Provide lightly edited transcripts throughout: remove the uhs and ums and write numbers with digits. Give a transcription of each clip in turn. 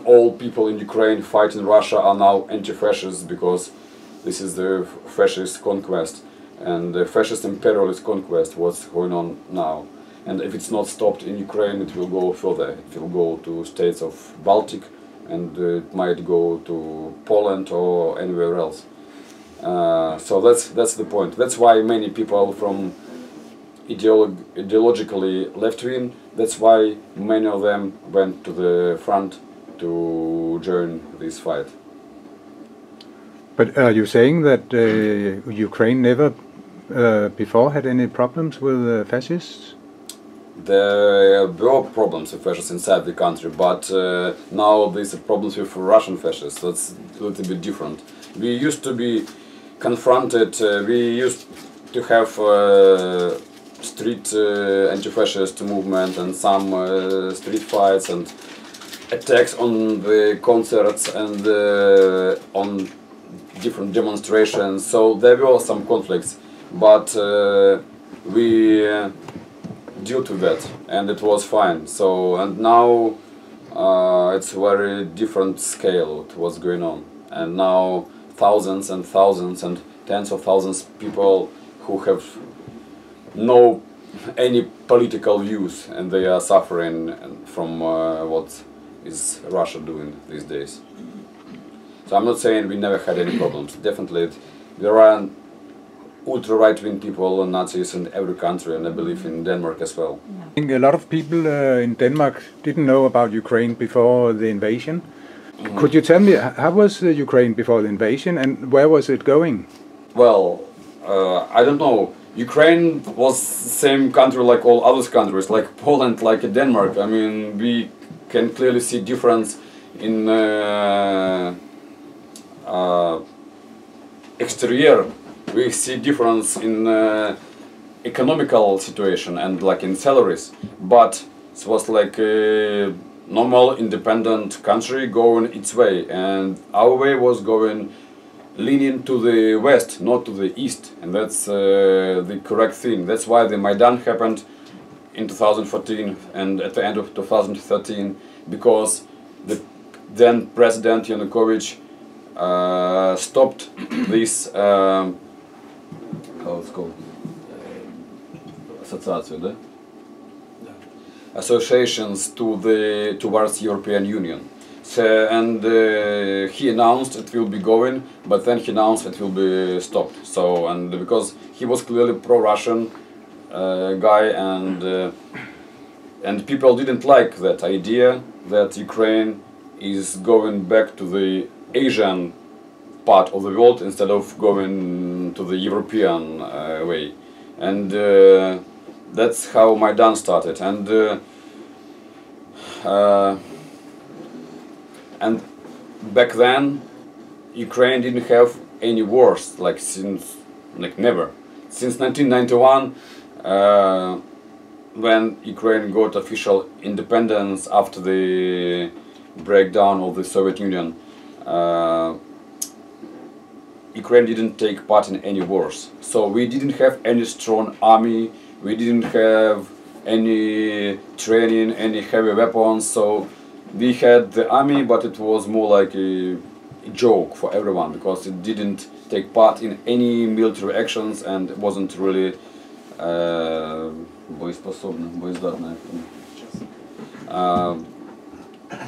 all people in Ukraine fighting Russia are now anti-fascists because this is the fascist conquest, and the fascist imperialist conquest what's going on now. And if it's not stopped in Ukraine, it will go further. It will go to states of Baltic, and it might go to Poland or anywhere else. So that's the point. That's why many people from ideologically left-wing, that's why many of them went to the front to join this fight. But are you saying that Ukraine never before had any problems with fascists? There were problems with fascists inside the country, but now there's problems with Russian fascists. That's a little bit different. We used to be confronted, we used to have street anti-fascist movement and some street fights and attacks on the concerts and on different demonstrations. So there were some conflicts, but we dealt with that, and it was fine. So and now it's very different scale to what's going on, and now thousands and thousands and tens of thousands of people who have no any political views, and they are suffering from what is Russia doing these days. So I'm not saying we never had any problems. Definitely there are ultra right-wing people and Nazis in every country, and I believe in Denmark as well. I think a lot of people in Denmark didn't know about Ukraine before the invasion. Mm-hmm. Could you tell me, how was Ukraine before the invasion, and where was it going? Well, I don't know. Ukraine was the same country like all other countries, like Poland, like Denmark. I mean, we can clearly see difference in exterior. We see difference in economical situation and like in salaries, but it was like a normal independent country going its way, and our way was going leaning to the west, not to the east, and that's the correct thing. That's why the Maidan happened in 2014 and at the end of 2013, because the then President Yanukovych stopped this how it's called associations towards European Union. So, and he announced it will be going, but then he announced it will be stopped. So, and because he was clearly pro-Russian guy, and people didn't like that idea that Ukraine is going back to the Asian part of the world instead of going to the European way, and that's how Maidan started. And back then, Ukraine didn't have any wars, like never. Since 1991, when Ukraine got official independence after the breakdown of the Soviet Union, Ukraine didn't take part in any wars. So we didn't have any strong army, we didn't have any training, any heavy weapons. So we had the army, but it was more like a joke for everyone, because it didn't take part in any military actions and wasn't really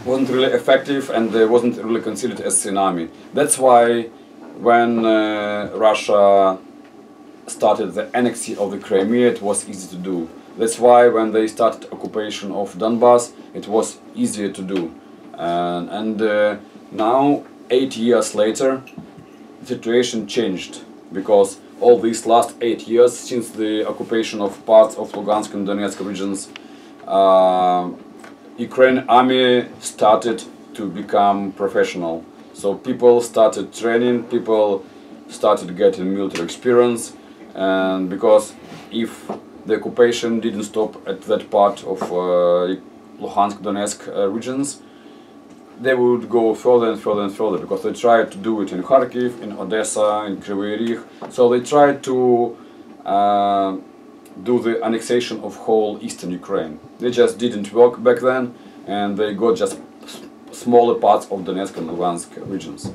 wasn't really effective, and wasn't really considered as an army. That's why when Russia started the annexation of the Crimea, it was easy to do. That's why when they started occupation of Donbass, it was easier to do. And now, 8 years later, the situation changed, because all these last 8 years, since the occupation of parts of Lugansk and Donetsk regions, Ukraine army started to become professional. So people started training, people started getting military experience, and because if the occupation didn't stop at that part of Luhansk, Donetsk regions, they would go further and further and further, because they tried to do it in Kharkiv, in Odessa, in Kryvyi Rih. So they tried to do the annexation of whole eastern Ukraine. They just didn't work back then, and they got just smaller parts of Donetsk and Lugansk regions.